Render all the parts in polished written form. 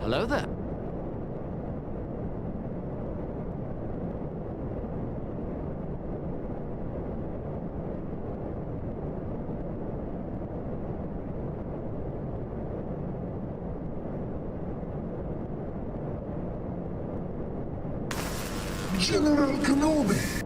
Hello there. General Kenobi!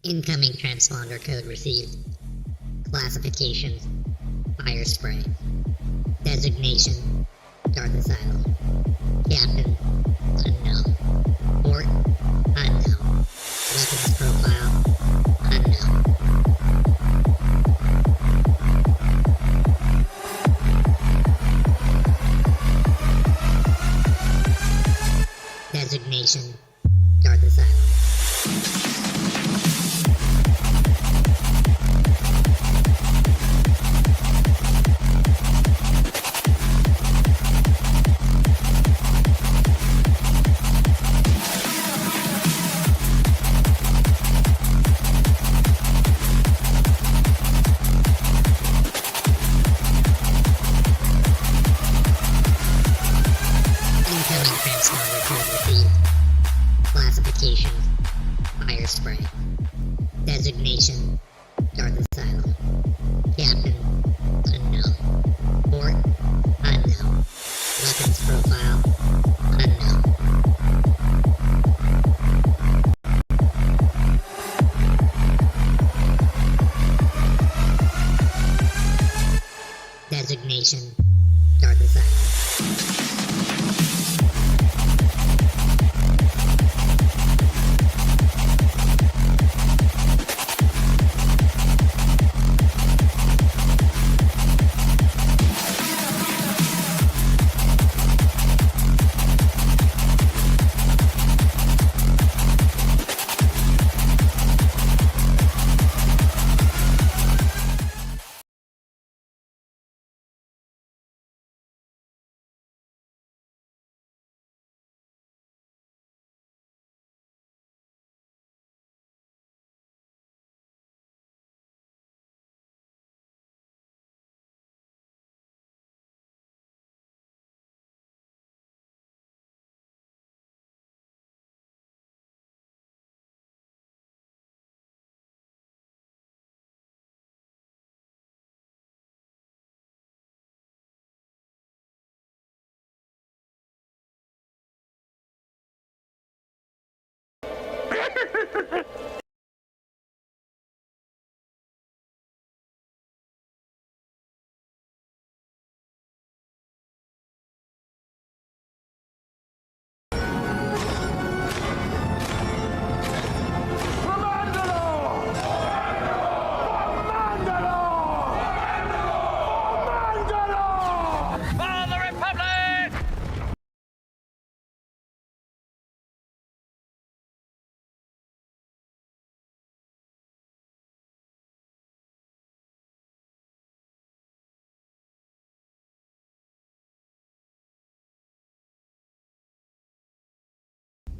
Incoming transponder code received. Classification: fire spray. Designation: Darth Asylum. Captain: unknown. Port: unknown. Weapons profile: unknown. Designation: Darth Asylum. Incoming transponder code received. Classification: fire spray. Designation: Darth Asylum. Captain: unknown. Port: unknown. Weapons profile: unknown. Designation: Darth Asylum.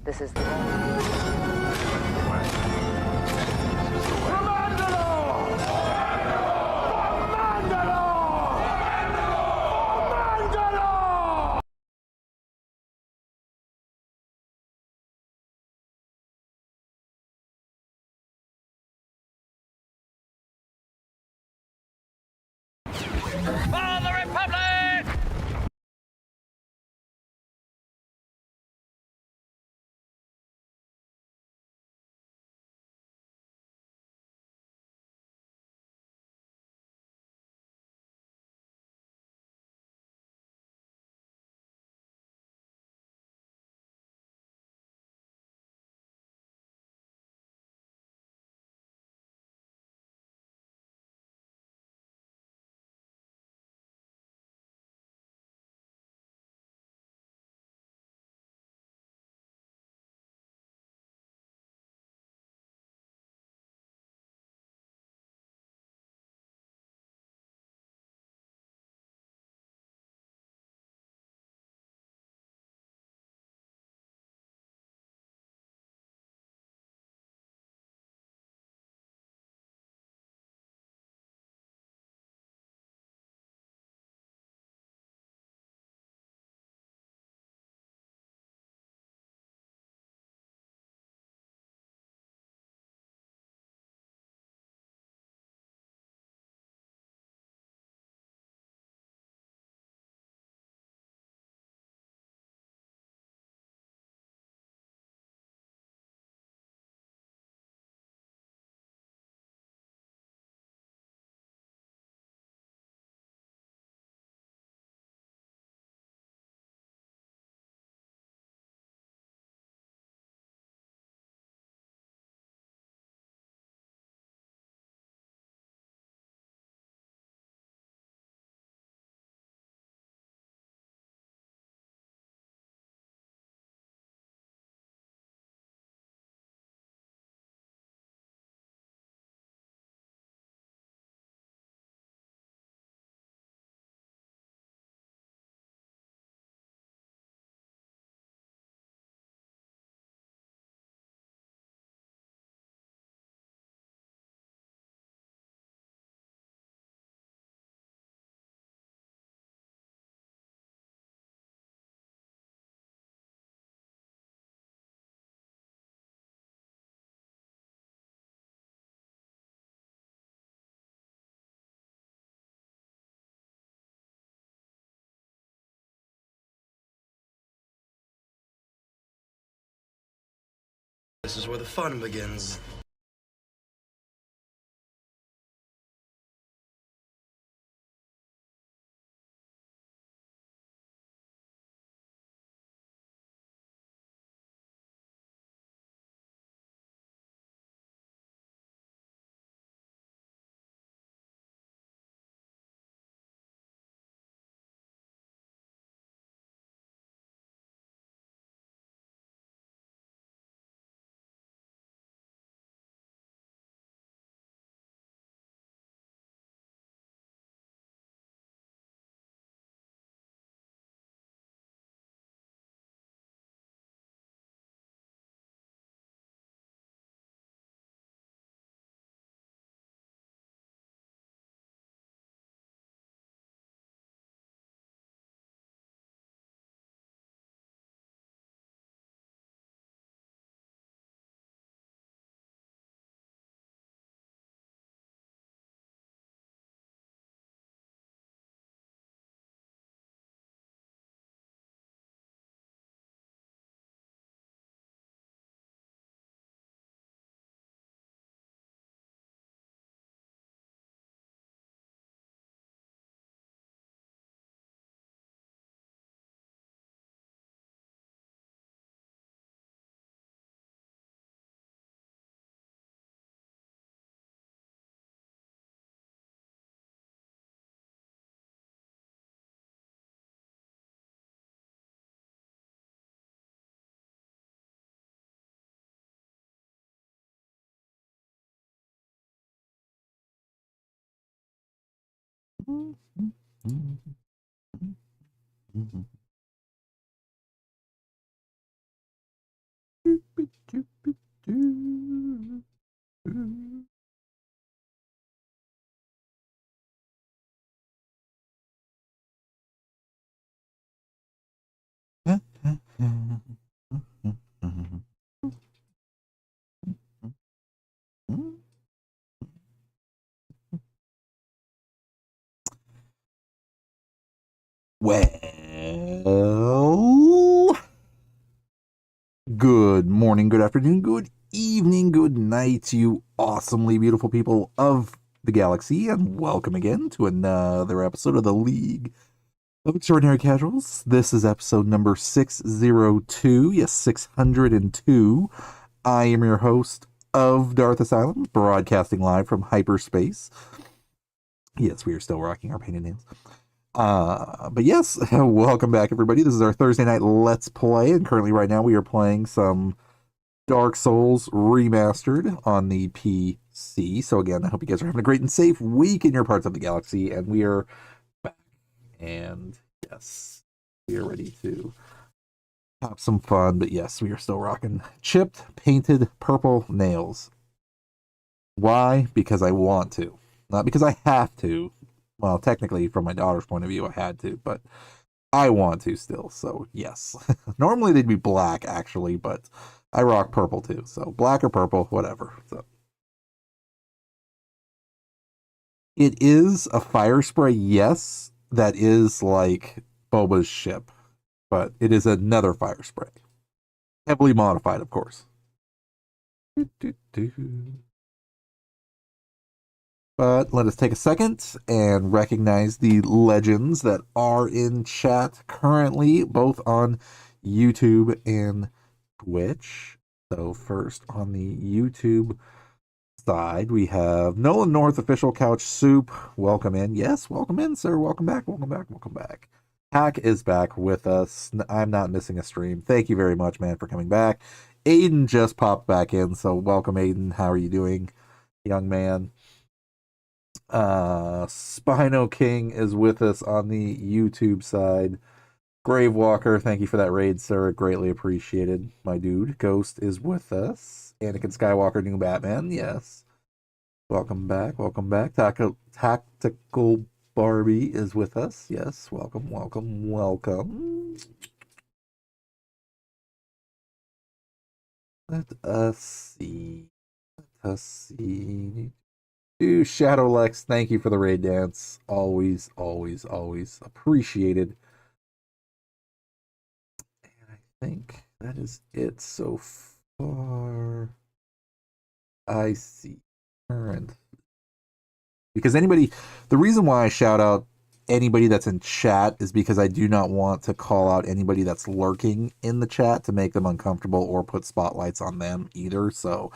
This is the For the Republic! This is where the fun begins. Well, good morning, good afternoon, good evening, good night, you awesomely beautiful people of the galaxy, and welcome again to another episode of the League of Extraordinary Casuals. This is episode number 602, yes, 602. I am your host of Darth Asylum, broadcasting live from hyperspace. Yes, we are still rocking our painted nails. But yes, welcome back, everybody. This is our Thursday night Let's Play, and currently right now we are playing some Dark Souls Remastered on the PC. So again, I hope you guys are having a great and safe week in your parts of the galaxy, and we are back. And yes, we are ready to have some fun, but yes, we are still rocking chipped, painted purple nails. Why? Because I want to. Not because I have to. Well, technically, from my daughter's point of view, I had to, but I want to still, so yes. Normally they'd be black, actually, but I rock purple too, so black or purple, whatever. So it is a fire spray, yes, that is like Boba's ship, but it is another fire spray. Heavily modified, of course. But let us take a second and recognize the legends that are in chat currently, both on YouTube and Twitch. So first on the YouTube side, we have Nolan North, Official Couch Soup. Welcome in. Yes, welcome in, sir. Welcome back, welcome back, welcome back. Hack is back with us. I'm not missing a stream. Thank you very much, man, for coming back. Aiden just popped back in, so welcome, Aiden. How are you doing, young man? Spino King is with us on the YouTube side. Gravewalker, thank you for that raid, sir. Greatly appreciated, my dude. Ghost is with us. Anakin Skywalker, new Batman, yes. Welcome back, welcome back. Tactical Barbie is with us, yes. Welcome, welcome, welcome. Let us see. Let us see. Shadow Lex, thank you for the raid dance. Always, always, always appreciated. And I think that is it so far. I see. Current. Because the reason why I shout out anybody that's in chat is because I do not want to call out anybody that's lurking in the chat to make them uncomfortable or put spotlights on them either. So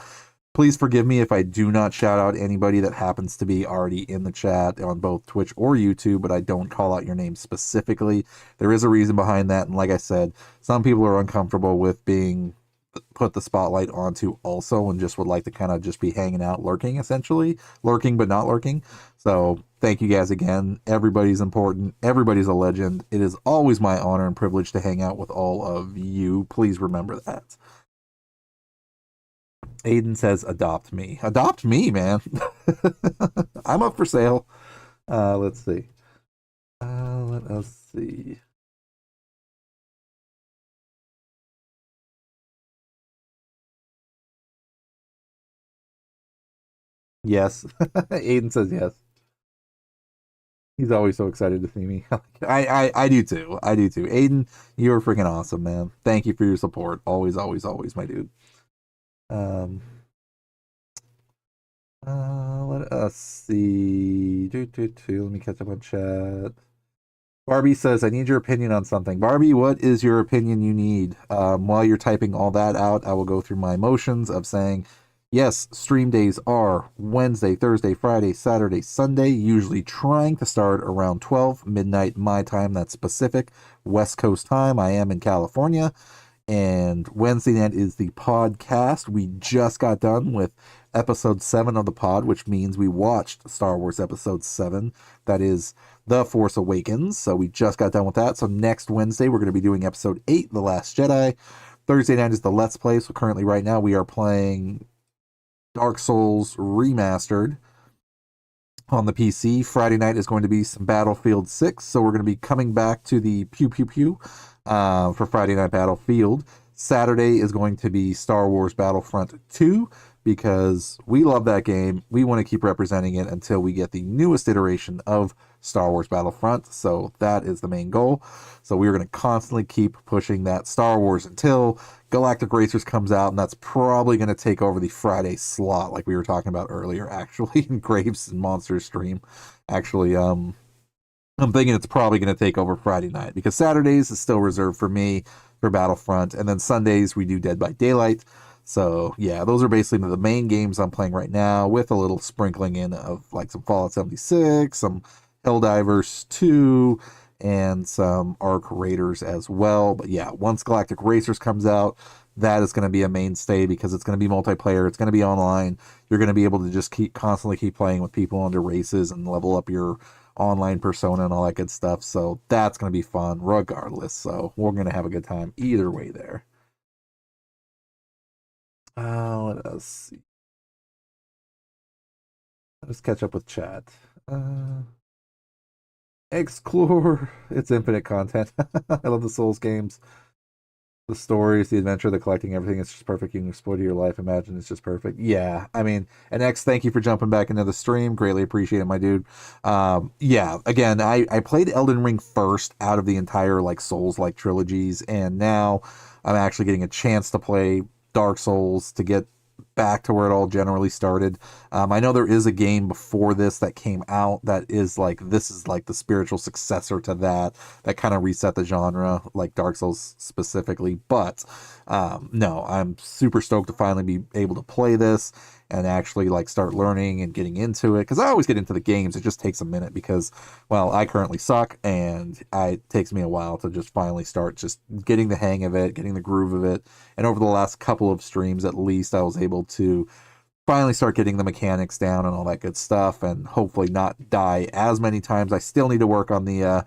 please forgive me if I do not shout out anybody that happens to be already in the chat on both Twitch or YouTube, but I don't call out your name specifically. There is a reason behind that, and like I said, some people are uncomfortable with being put the spotlight onto also and just would like to kind of just be hanging out, lurking, essentially. Lurking but not lurking. So thank you guys again. Everybody's important. Everybody's a legend. It is always my honor and privilege to hang out with all of you. Please remember that. Aiden says, adopt me. Adopt me, man. I'm up for sale. Let's see. Let us see. Yes. Aiden says yes. He's always so excited to see me. I do too. I do too. Aiden, you're freaking awesome, man. Thank you for your support. Always, always, always, my dude. Let us see. Let me catch up on chat. Barbie says, I need your opinion on something. Barbie, what is your opinion you need? While you're typing all that out, I will go through my motions of saying, yes, stream days are Wednesday, Thursday, Friday, Saturday, Sunday, usually trying to start around 12 midnight my time. That's Pacific, West Coast time. I am in California. And Wednesday night is the podcast. We just got done with episode 7 of the pod, which means we watched Star Wars episode 7. That is The Force Awakens. So we just got done with that. So next Wednesday, we're going to be doing episode 8, The Last Jedi. Thursday night is the Let's Play. So currently, right now, we are playing Dark Souls Remastered on the PC. Friday night is going to be some Battlefield 6. So we're going to be coming back to the Pew Pew Pew for Friday Night Battlefield. Saturday is going to be Star Wars Battlefront 2 because we love that game. We want to keep representing it until we get the newest iteration of Star Wars Battlefront. So that is the main goal. So we're going to constantly keep pushing that Star Wars until Galactic Racers comes out, and that's probably going to take over the Friday slot, like we were talking about earlier, actually, in Graves and Monsters stream. Actually, I'm thinking it's probably going to take over Friday night because Saturdays is still reserved for me for Battlefront, and then Sundays we do Dead by Daylight. So yeah, those are basically the main games I'm playing right now, with a little sprinkling in of like some Fallout 76, some Helldivers 2, and some Arc Raiders as well. But yeah, once Galactic Racers comes out, that is going to be a mainstay because it's going to be multiplayer, it's going to be online. You're going to be able to just constantly keep playing with people under races and level up your online persona and all that good stuff. So that's going to be fun regardless. So we're going to have a good time either way there. Let us see. Let's catch up with chat. Explore. It's infinite content. I love the Souls games. The stories, the adventure, the collecting, everything. It's just perfect. You can explore your life. Imagine it's just perfect. Yeah, I mean, and X, thank you for jumping back into the stream. Greatly appreciate it, my dude. Yeah, again, I played Elden Ring first out of the entire like Souls like trilogies, and now I'm actually getting a chance to play Dark Souls to get back to where it all generally started. I know there is a game before this that came out that is like, this is like the spiritual successor to that kind of reset the genre, like Dark Souls specifically. But no, I'm super stoked to finally be able to play this and actually like start learning and getting into it, because I always get into the games, it just takes a minute because, well, I currently suck, and it takes me a while to just finally start just getting the hang of it, getting the groove of it. And over the last couple of streams at least, I was able to finally start getting the mechanics down and all that good stuff, and hopefully not die as many times. I still need to work on the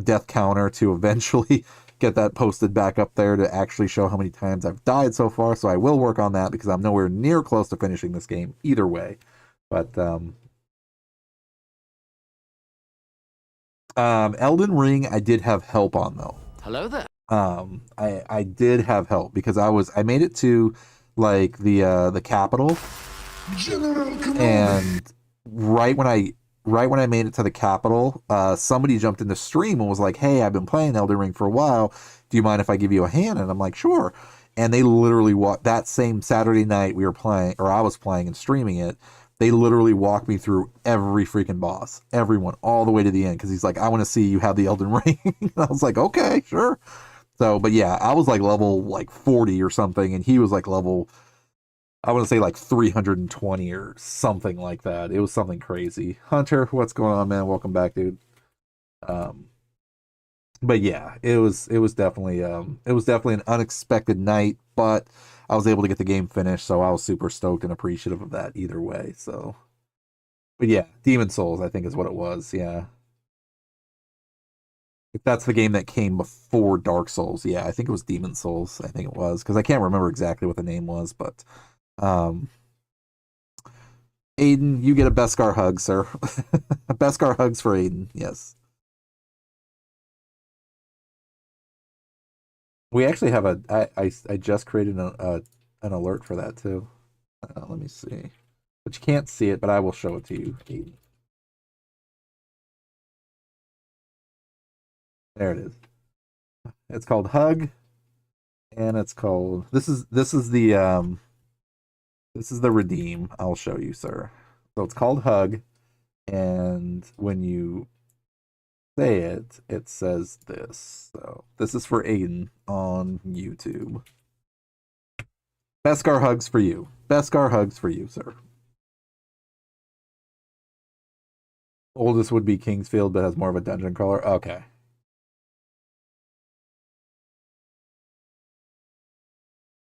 death counter to eventually get that posted back up there to actually show how many times I've died so far. So I will work on that because I'm nowhere near close to finishing this game either way. But Elden Ring, I did have help on though. Hello there. I did have help because I made it to like the capital, General Kenobi. and right when I made it to the capital, somebody jumped in the stream and was like, "Hey, I've been playing Elden Ring for a while. Do you mind if I give you a hand?" And I'm like, "Sure." And they literally that same Saturday night we were playing, or I was playing and streaming it. They literally walked me through every freaking boss, everyone, all the way to the end. Because he's like, "I want to see you have the Elden Ring." And I was like, "Okay, sure." So, but yeah, I was like level like 40 or something, and he was like level, I want to say like 320 or something like that. It was something crazy. Hunter, what's going on, man? Welcome back, dude. Um, but yeah, it was definitely an unexpected night, but I was able to get the game finished, so I was super stoked and appreciative of that either way. So, but yeah, Demon Souls, I think is what it was. Yeah. If that's the game that came before Dark Souls, yeah, I think it was Demon Souls. I think it was, because I can't remember exactly what the name was, but um Aiden, you get a Beskar hug, sir. Beskar hugs for Aiden. Yes. We actually have I just created an alert for that too. Let me see. But you can't see it, but I will show it to you, Aiden. There it is. It's called Hug, and it's called this is the redeem. I'll show you, sir. So it's called Hug, and when you say it, it says this. So this is for Aiden on YouTube. Beskar hugs for you. Beskar hugs for you, sir. Oldest would be Kingsfield, but has more of a dungeon crawler. Okay.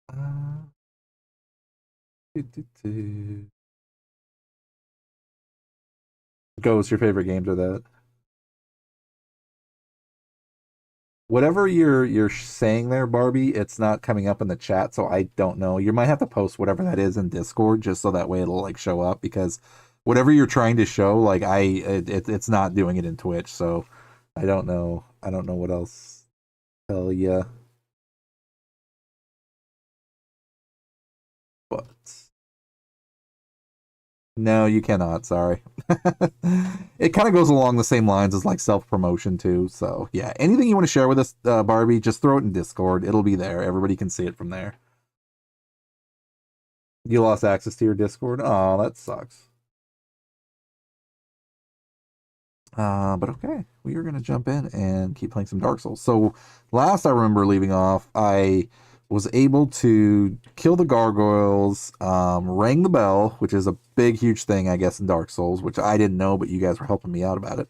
Uh, Go, what's your favorite games or that? Whatever you're saying there, Barbie, it's not coming up in the chat, so I don't know. You might have to post whatever that is in Discord just so that way it'll like show up because whatever you're trying to show, like it's not doing it in Twitch, so I don't know. I don't know what else to tell you. But no, you cannot. Sorry. It kind of goes along the same lines as like self promotion too. So yeah, anything you want to share with us, Barbie, just throw it in Discord. It'll be there. Everybody can see it from there. You lost access to your Discord. Oh, that sucks. But okay, we are gonna jump in and keep playing some Dark Souls. So last I remember leaving off, I was able to kill the gargoyles, rang the bell, which is a big, huge thing, I guess, in Dark Souls, which I didn't know, but you guys were helping me out about it.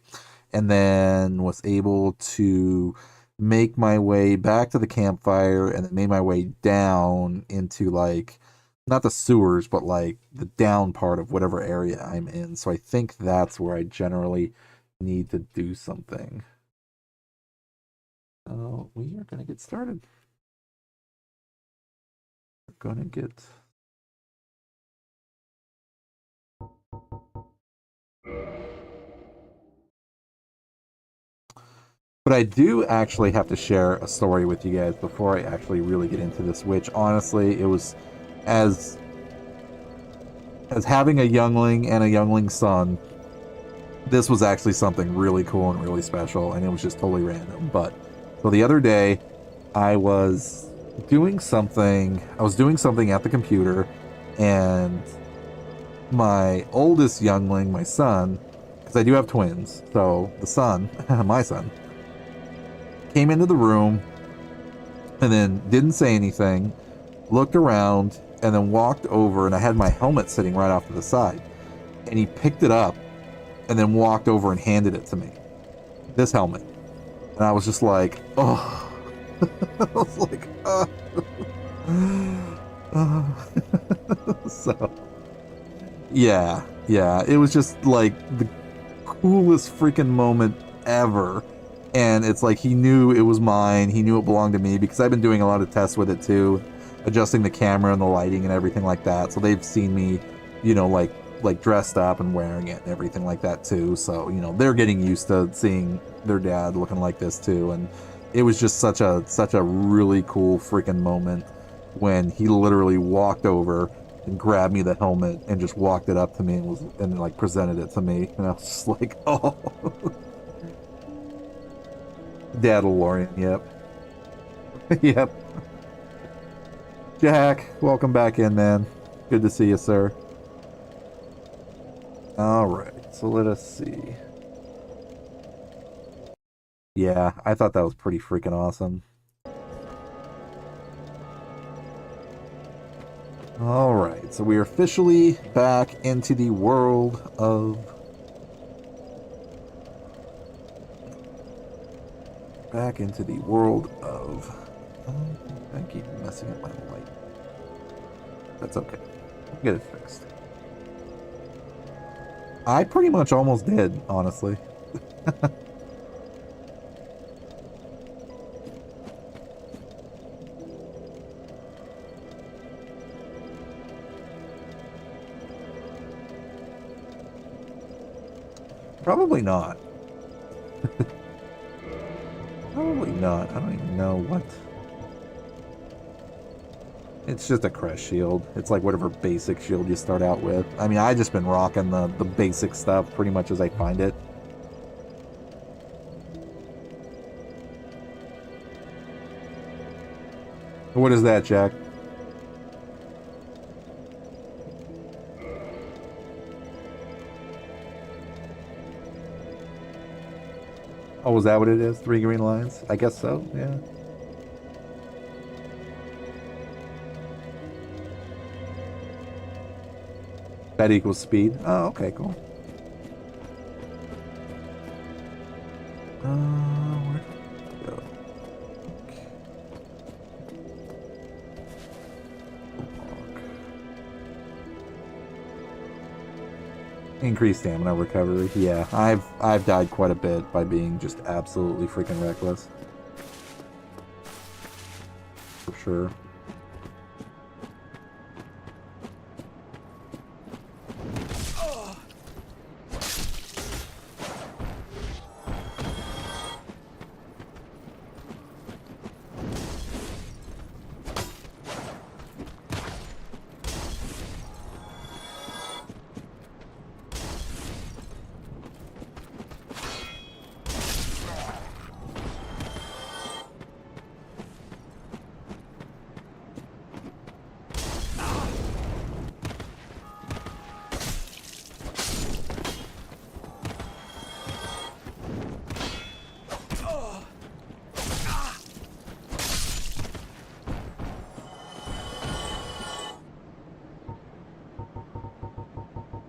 And then was able to make my way back to the campfire and then made my way down into like not the sewers, but like the down part of whatever area I'm in. So I think that's where I generally need to do something. So we are going to get started. We're going to get... But I do actually have to share a story with you guys before I actually really get into this, which honestly, it was as having a youngling and a youngling son, this was actually something really cool and really special, and it was just totally random. But so the other day, I was doing something at the computer, and my oldest youngling, my son, because I do have twins, so the son, my son, came into the room and then didn't say anything, looked around, and then walked over, and I had my helmet sitting right off to the side, and he picked it up and then walked over and handed it to me. This helmet. And I was just like, oh. I was like, So, yeah. It was just like the coolest freaking moment ever. And it's like he knew it was mine. He knew it belonged to me because I've been doing a lot of tests with it too, adjusting the camera and the lighting and everything like that. So they've seen me, like dressed up and wearing it and everything like that too. So, they're getting used to seeing their dad looking like this too. And it was just such a really cool freaking moment when he literally walked over and grabbed me the helmet and just walked it up to me and like presented it to me. And I was just like, oh. Dadalorian, yep. Yep. Jack, welcome back in, man. Good to see you, sir. Alright, so let us see. Yeah, I thought that was pretty freaking awesome. Alright, so we are officially back into the world of... I keep messing up my light. That's okay. I'll get it fixed. I pretty much almost did, honestly. Probably not. Probably not. I don't even know what. It's just a crest shield. It's like whatever basic shield you start out with. I mean, I just been rocking the basic stuff pretty much as I find it. What is that, Jack? Oh, is that what it is? 3 green lines? I guess so, yeah. That equals speed. Oh, okay, cool. Where did it go? Increased stamina recovery. Yeah, I've died quite a bit by being just absolutely freaking reckless. sure.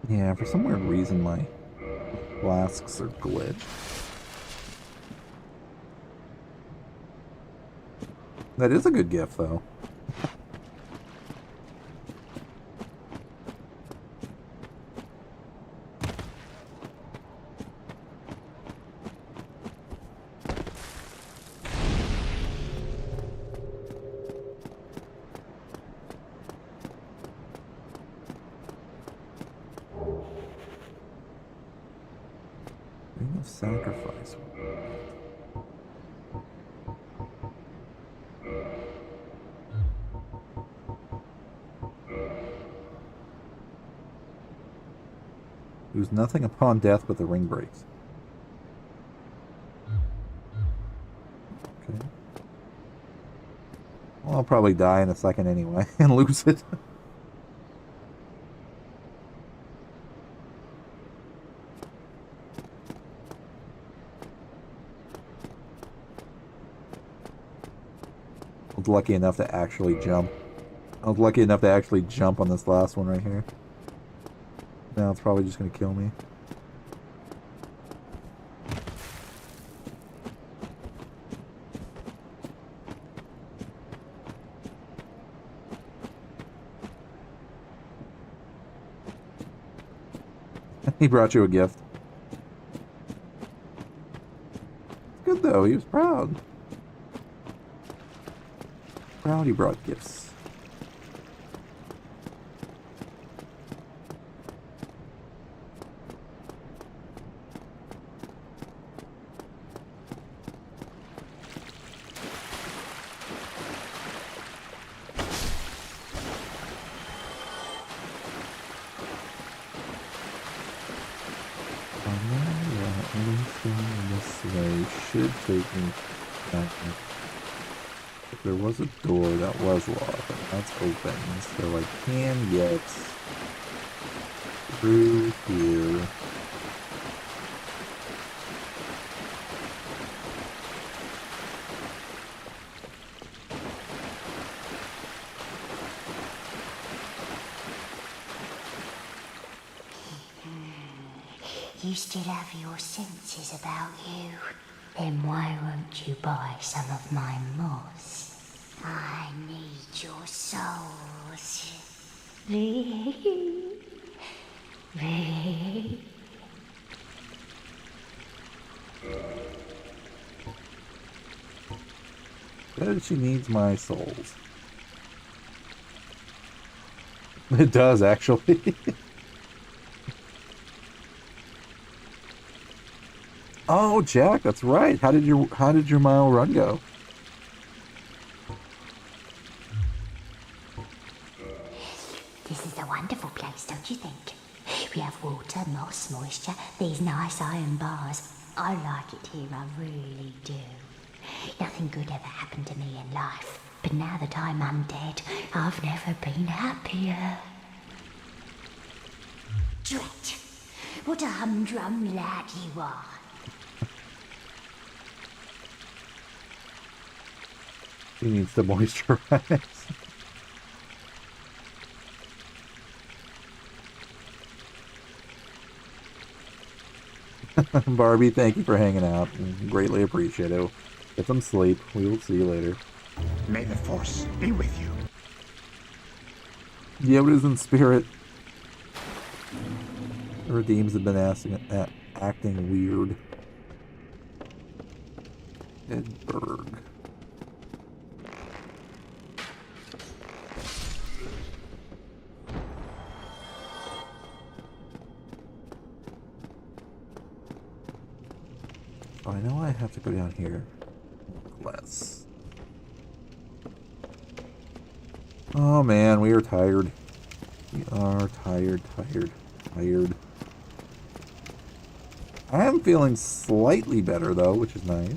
Yeah, for some weird reason my flasks are glitched. That is a good gift, though. Ring of Sacrifice. Lose nothing upon death, but the ring breaks. Okay. Well, I'll probably die in a second anyway and lose it. I was lucky enough to actually jump. I was lucky enough to actually jump on this last one right here. Now it's probably just gonna kill me. He brought you a gift. Good though, he was proud. Proud he brought gifts. Should take me back. If there was a door that was locked and that's open, so I can get through here. You still have your senses about you. Then why won't you buy some of my moss? I need your souls. Said she needs my souls. It does, actually. Oh, Jack, that's right. How did your mile run go? This is a wonderful place, don't you think? We have water, moss, moisture, these nice iron bars. I like it here, I really do. Nothing good ever happened to me in life, but now that I'm undead, I've never been happier. Drat! What a humdrum lad you are. He needs to moisturize. Barbie, thank you for hanging out. Greatly appreciate it. Get some sleep. We will see you later. May the Force be with you. Yoda's in spirit. The Redeems have been acting weird. Edberg. I have to go down here. Less. Oh man, we are tired. We are tired. I am feeling slightly better though, which is nice.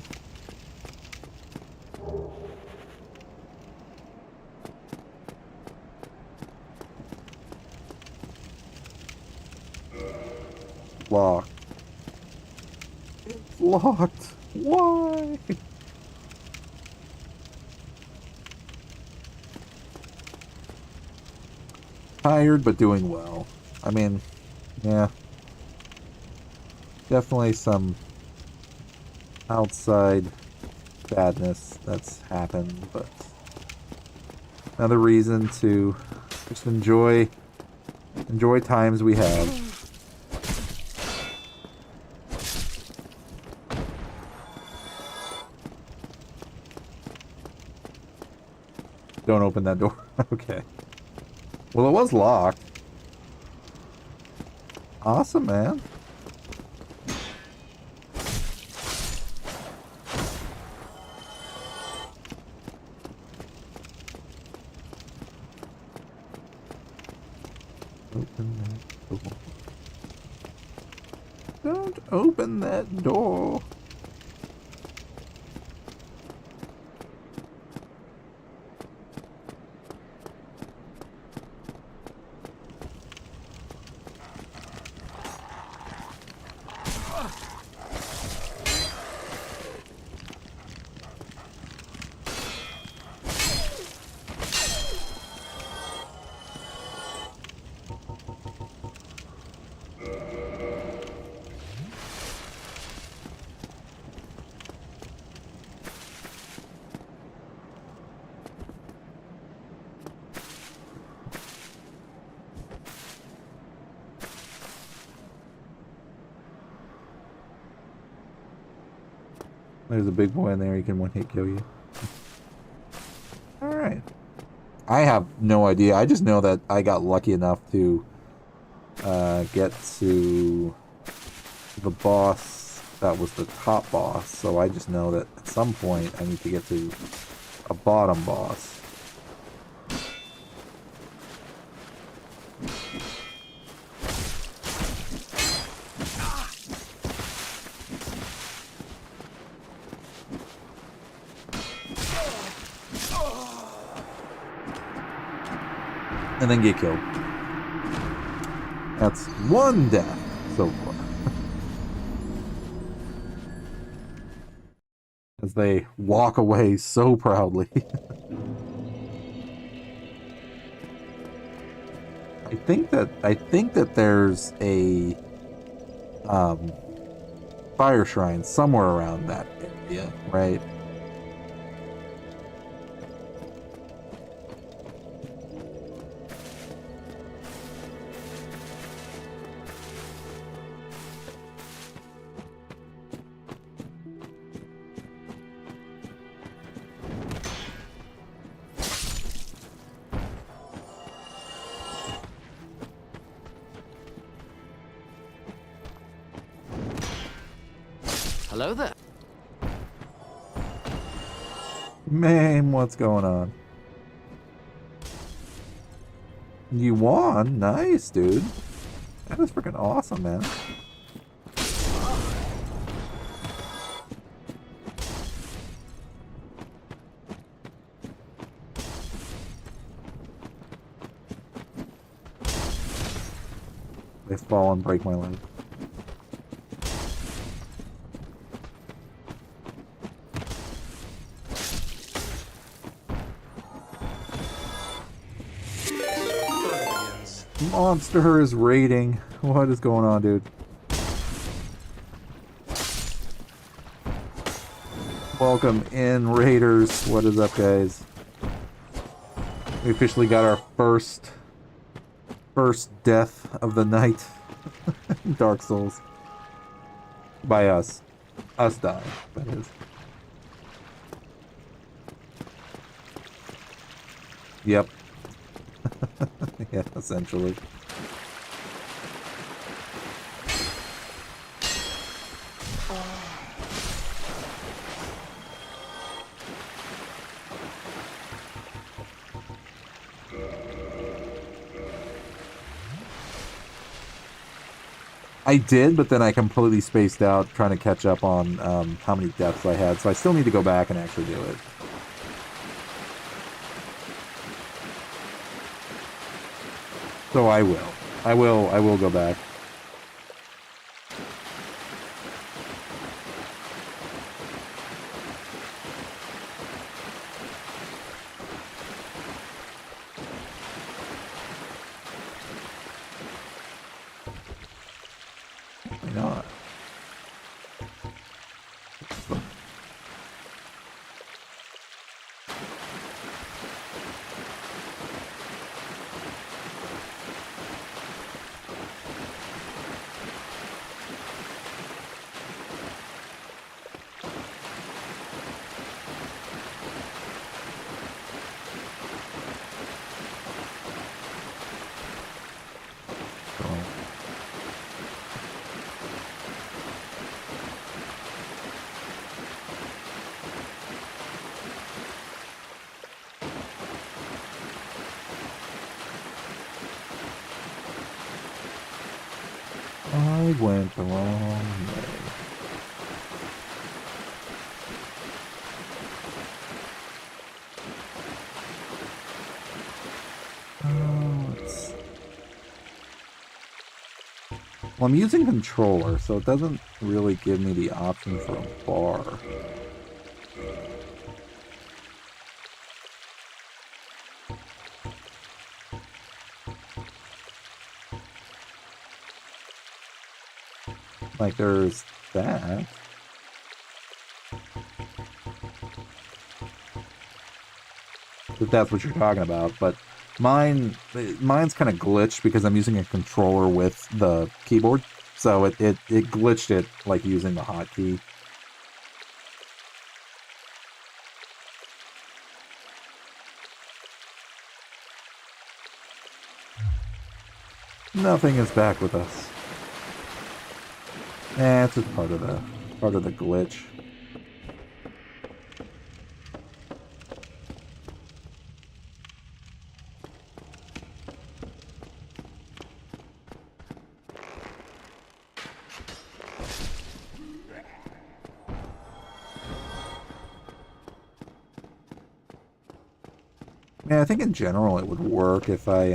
Locked. It's locked. Why? Tired, but doing well. I mean, yeah. Definitely some outside badness that's happened, but another reason to just enjoy times we have. Don't open that door. Okay. Well, it was locked. Awesome, man. Open that door. Don't open that door. There's a big boy in there, he can one-hit kill you. Alright. I have no idea. I just know that I got lucky enough to get to the boss that was the top boss. So I just know that at some point I need to get to a bottom boss. And then get killed. That's one death so far. As they walk away so proudly. I think that there's a fire shrine somewhere around that area, right? Hello there. Man, what's going on? You won? Nice, dude. That is freaking awesome, man. They fall and break my leg. Monster is raiding. What is going on, dude? Welcome in, raiders. What is up, guys? We officially got our first death of the night. Dark Souls. By us. Us dying, that is. Yep. Yeah, essentially. I did, but then I completely spaced out trying to catch up on how many deaths I had, so I still need to go back and actually do it. So I will. I will go back. Why not? I went the wrong way. Well, I'm using controller, so it doesn't really give me the option for a bar. Like, there's that. If that's what you're talking about, but mine's kind of glitched because I'm using a controller with the keyboard, so it glitched it like using the hotkey. Nothing is back with us. It's just part of the glitch. Yeah, I think in general it would work if I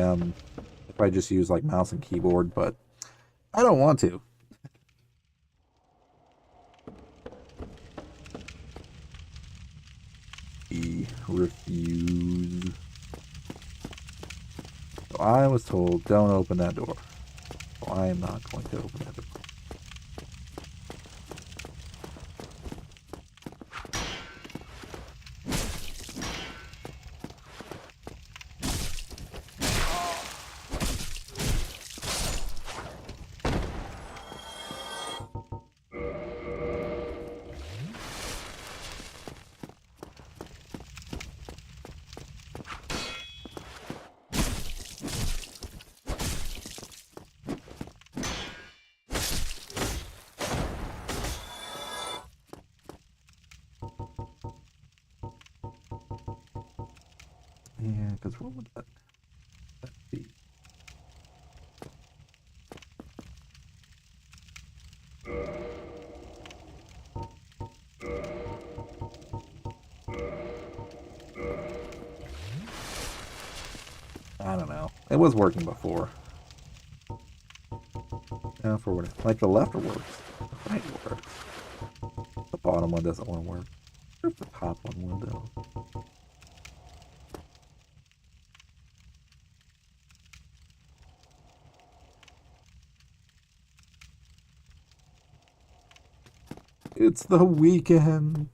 just use like mouse and keyboard, but I don't want to. Refuse. So I was told, don't open that door. So I am not going to open that door. Yeah, because what would that be? I don't know. It was working before. Yeah, for what? Like the left works. The right works. The bottom one doesn't want to work. Where's the top one window? It's the weekend.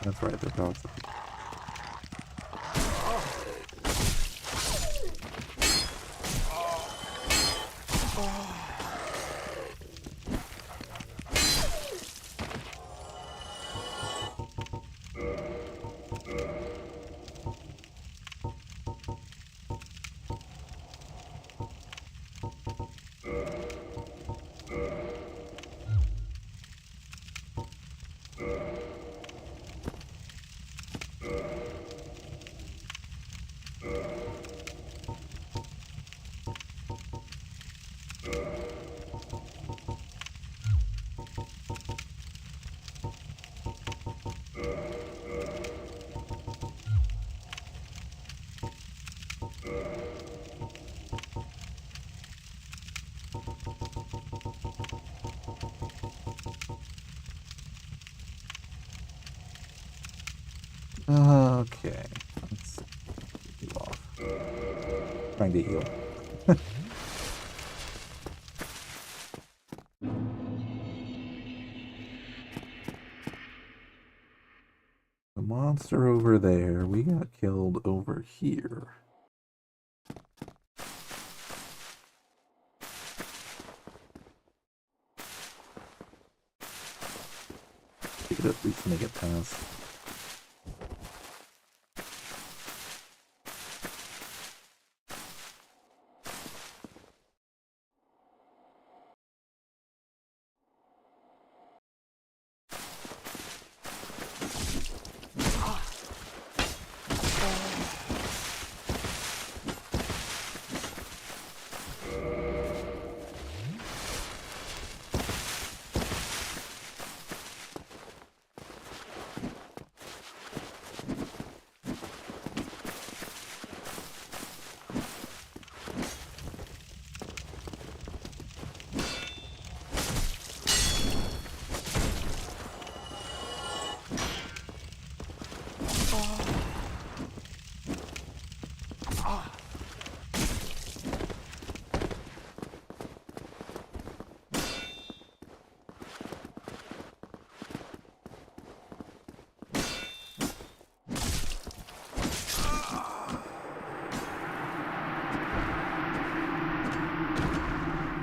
That's right, the dogs. Okay. Let's heal off. Trying to heal. The monster over there. We got killed over here. We could at least make it past.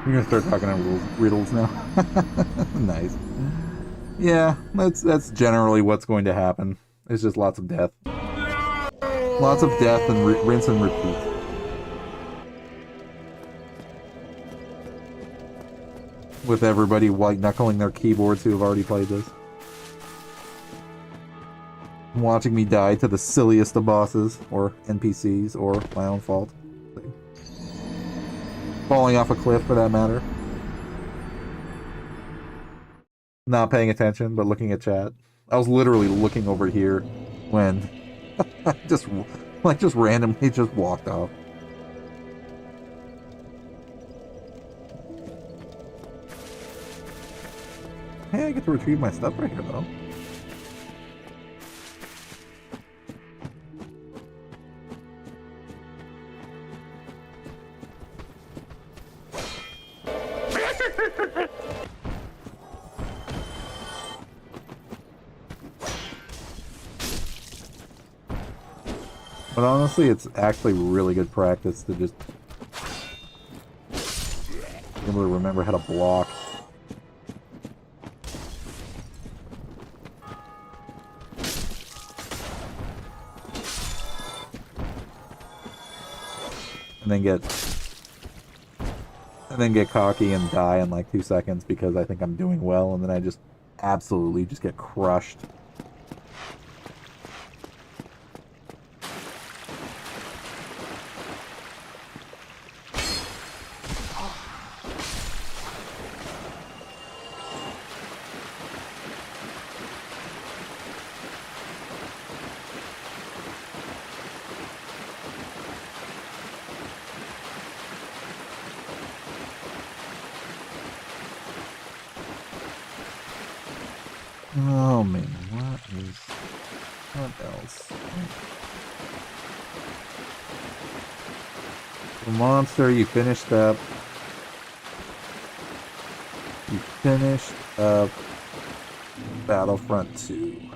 You're gonna start talking in riddles now. Nice. Yeah, that's generally what's going to happen. It's just lots of death. Lots of death and rinse and repeat. With everybody white-knuckling their keyboards who have already played this. Watching me die to the silliest of bosses, or NPCs, or my own fault. Falling off a cliff, for that matter. Not paying attention, but looking at chat. I was literally looking over here when I just randomly just walked off. Hey, I get to retrieve my stuff right here, though. But honestly, it's actually really good practice to just be able to remember how to block. And then get cocky and die in like 2 seconds because I think I'm doing well, and then I just absolutely just get crushed. Oh man, what else? The monster, you finished up. You finished up Battlefront 2.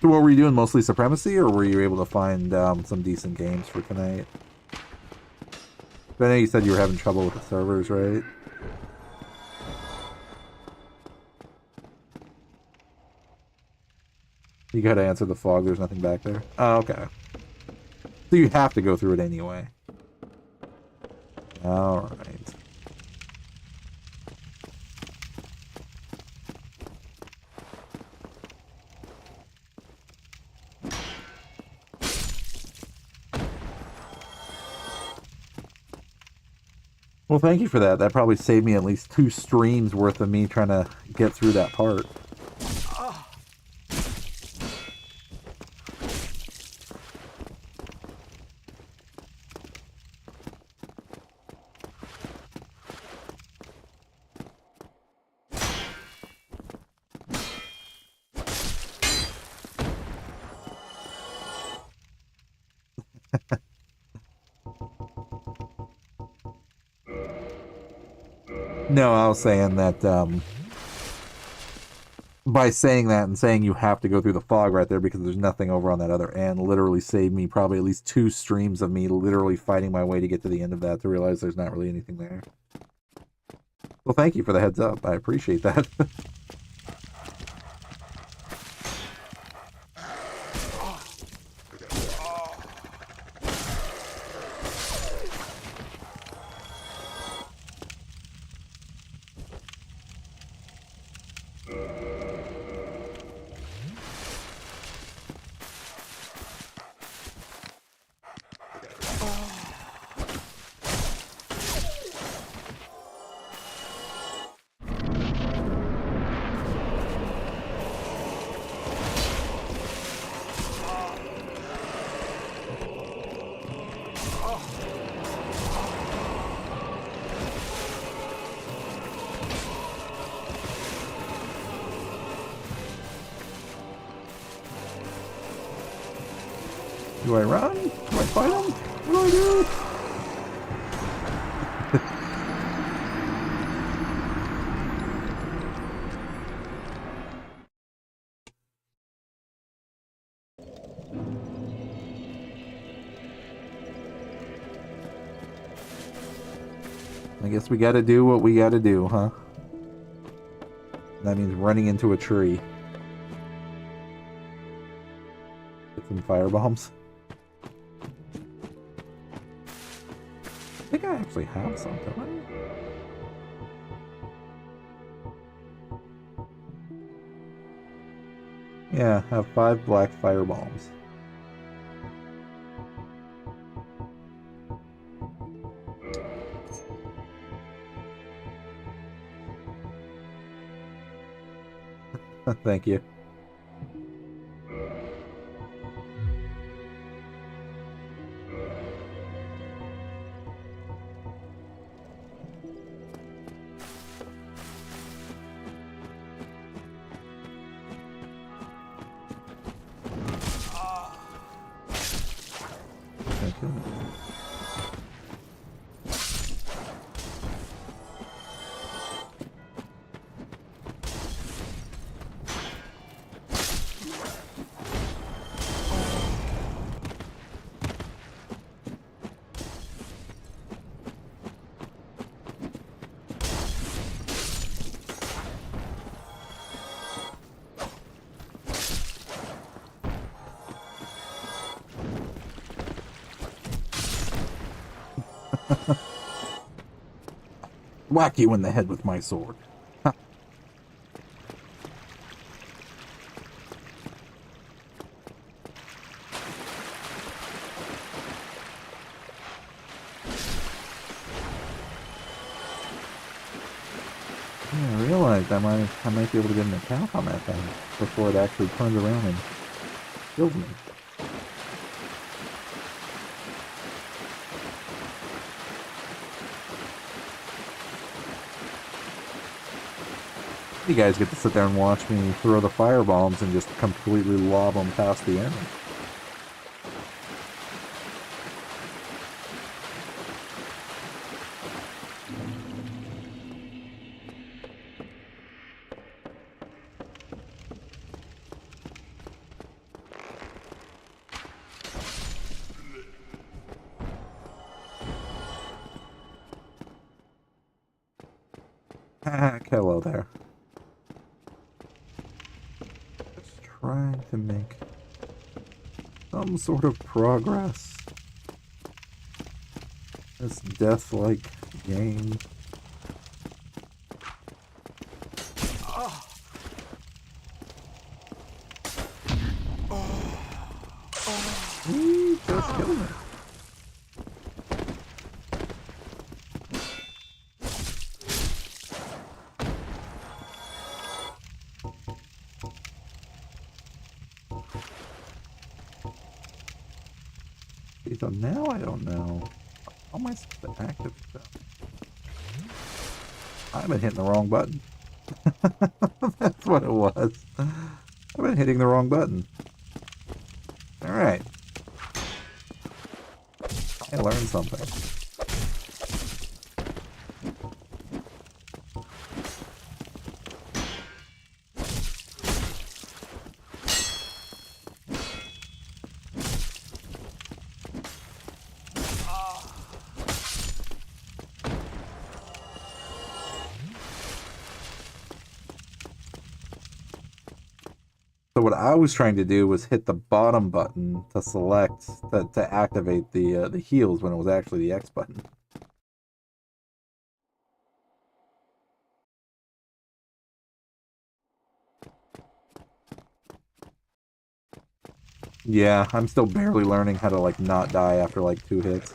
So what were you doing? Mostly Supremacy, or were you able to find some decent games for tonight? I know you said you were having trouble with the servers, right? You gotta answer the fog, there's nothing back there. Oh, okay. So you have to go through it anyway. Alright. Well, thank you for that. That probably saved me at least 2 streams worth of me trying to get through that part. No, I was saying that by saying that and saying you have to go through the fog right there because there's nothing over on that other end literally saved me probably at least 2 streams of me literally fighting my way to get to the end of that to realize there's not really anything there. Well, thank you for the heads up. I appreciate that. Do I run? Do I fight him? What do I do? I guess we gotta do what we gotta do, huh? That means running into a tree. Get some firebombs. I think I actually have some, don't I? Yeah, I have 5 black firebombs. Thank you. Thank you. Whack you in the head with my sword. Ha. Yeah, I realized I might be able to get an attack on that thing before it actually turns around and kills me. You guys get to sit there and watch me throw the firebombs and just completely lob them past the enemy. Hello there. Just trying to make some sort of progress. This death-like game. Just killing it. Okay, so now I don't know. How am I supposed to activate that? I've been hitting the wrong button. That's what it was. I've been hitting the wrong button. Alright. I learned something. So what I was trying to do was hit the bottom button to select to activate the heals when it was actually the X button. Yeah, I'm still barely learning how to like not die after like 2 hits.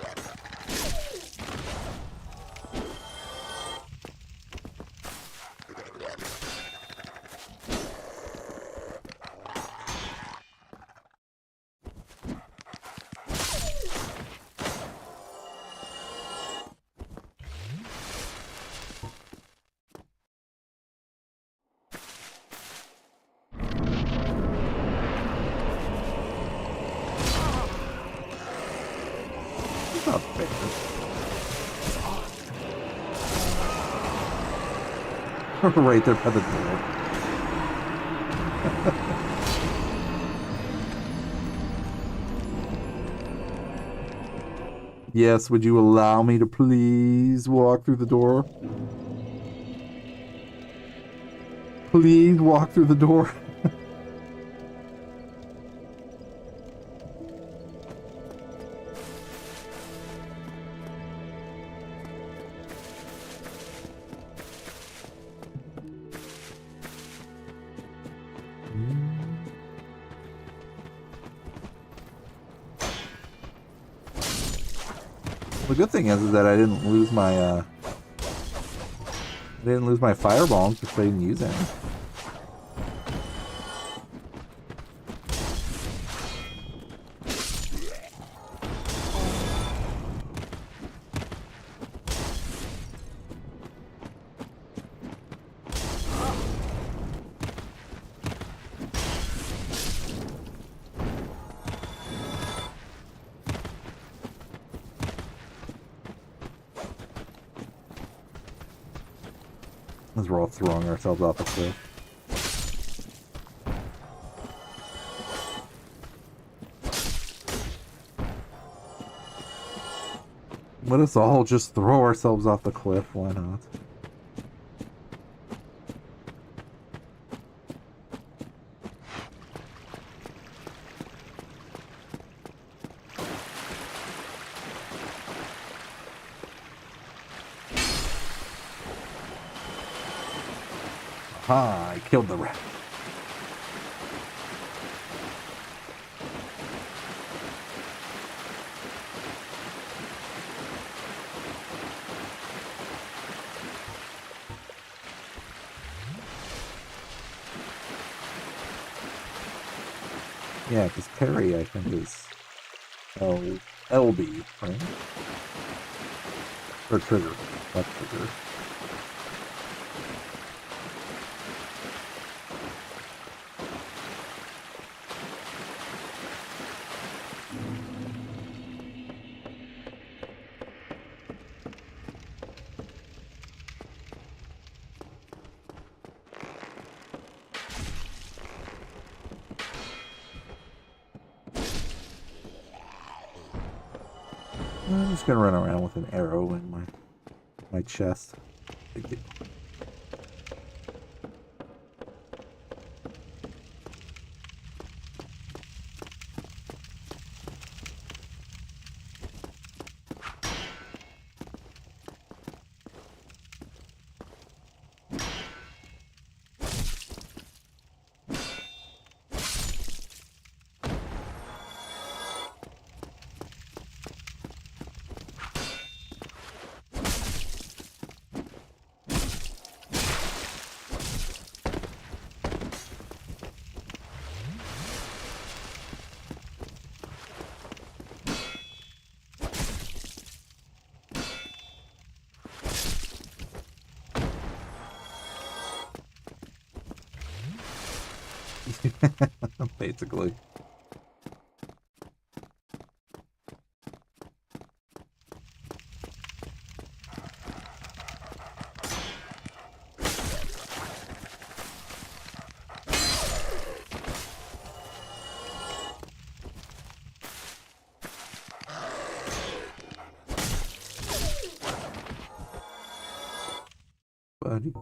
Not fair. Right there by the door. Yes, would you allow me to please walk through the door? Please walk through the door. The good thing is that I didn't lose my firebombs because I didn't use any. As we're all throwing ourselves off the cliff. Let us all just throw ourselves off the cliff, why not? Ah, I killed the rat. Yeah, because Terry, I think, is LB, right? Or Trigger. That's Trigger. I'm just gonna run around with an arrow in my chest. Big deal. Basically. Buddy.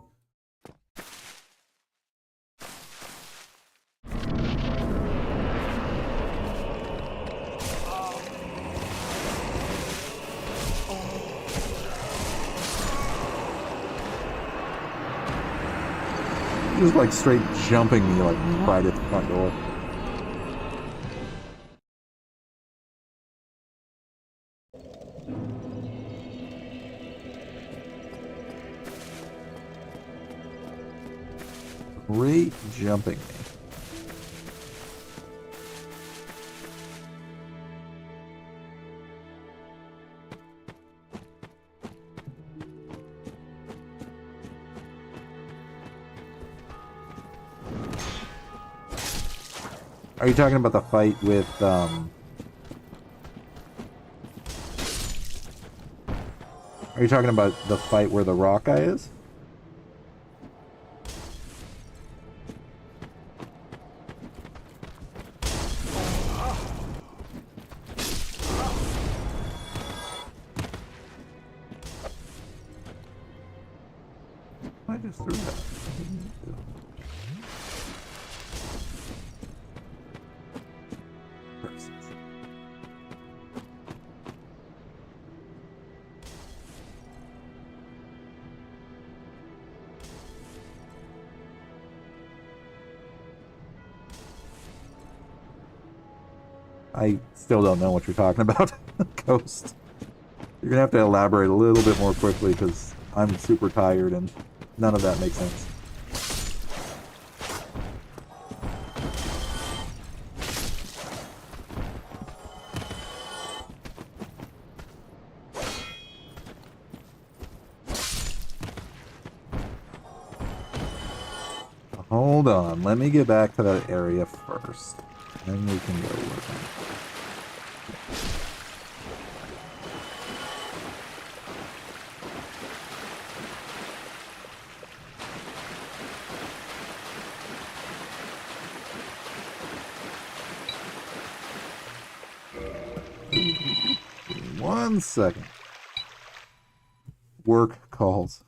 Just like straight jumping me like right at the front door. Great jumping me. Are you talking about the fight with, Are you talking about the fight where the rock guy is? I just threw that. I still don't know what you're talking about, Ghost. You're gonna have to elaborate a little bit more quickly because I'm super tired and none of that makes sense. Hold on, let me get back to that area first. Then we can go with it. One second. Work calls.